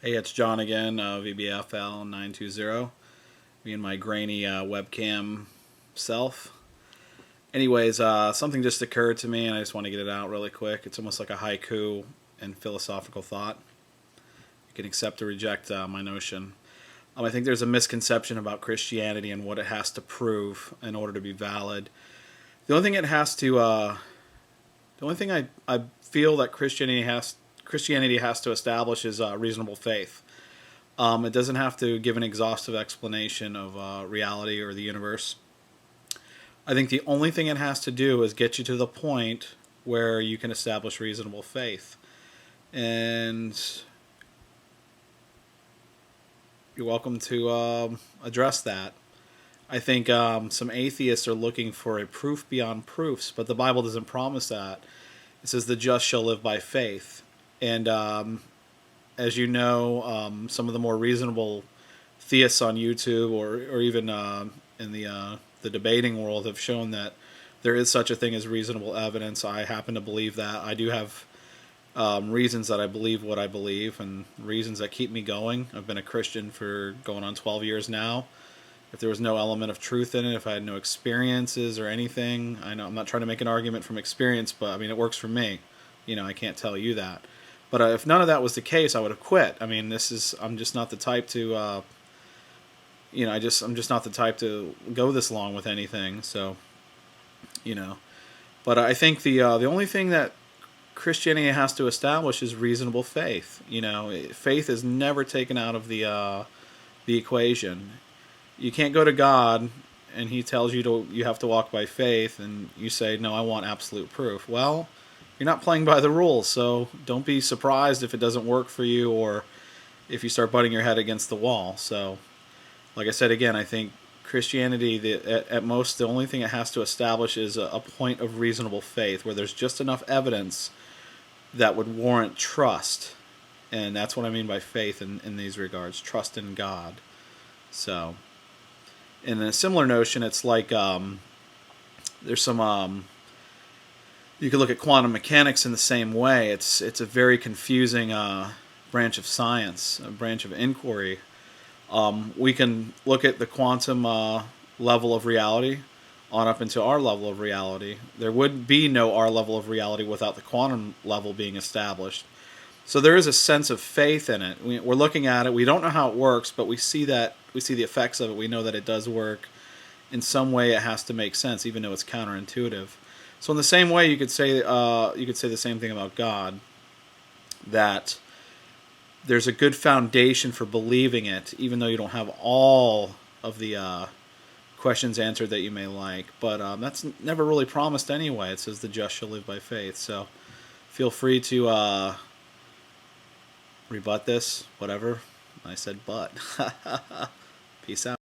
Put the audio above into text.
Hey, it's John again, VBFL920, me and my grainy webcam self. Anyways, something just occurred to me and I just want to get it out really quick. It's almost like a haiku and philosophical thought. You can accept or reject my notion. I think there's a misconception about Christianity and what it has to prove in order to be valid. The only thing it has to, the only thing I feel that Christianity has to establish is reasonable faith. It doesn't have to give an exhaustive explanation of reality or the universe. I think the only thing it has to do is get you to the point where you can establish reasonable faith. And you're welcome to address that. I think some atheists are looking for a proof beyond proofs, but the Bible doesn't promise that. It says the just shall live by faith. And as you know, some of the more reasonable theists on YouTube or even in the debating world have shown that there is such a thing as reasonable evidence. I happen to believe that. I do have reasons that I believe what I believe and reasons that keep me going. I've been a Christian for going on 12 years now. If there was no element of truth in it, if I had no experiences or anything, I know I'm not trying to make an argument from experience, but I mean, it works for me. I can't tell you that. But if none of that was the case, I would have quit. I mean, I'm just not the type to, I'm just not the type to go this long with anything. So, but I think the only thing that Christianity has to establish is reasonable faith. Faith is never taken out of the equation. You can't go to God and He tells you have to walk by faith, and you say, no, I want absolute proof. Well, you're not playing by the rules, so don't be surprised if it doesn't work for you or if you start butting your head against the wall. So, like I said again, I think Christianity, at most, the only thing it has to establish is a point of reasonable faith where there's just enough evidence that would warrant trust. And that's what I mean by faith in these regards, trust in God. So, in a similar notion, it's like there's some... you could look at quantum mechanics in the same way. It's a very confusing branch of science, a branch of inquiry. We can look at the quantum level of reality on up into our level of reality. There would be no our level of reality without the quantum level being established. So there is a sense of faith in it. We're looking at it. We don't know how it works, but we see the effects of it. We know that it does work. In some way, it has to make sense, even though it's counterintuitive. So in the same way, you could say the same thing about God, that there's a good foundation for believing it, even though you don't have all of the questions answered that you may like. But that's never really promised anyway. It says the just shall live by faith. So feel free to rebut this, whatever. I said but. Peace out.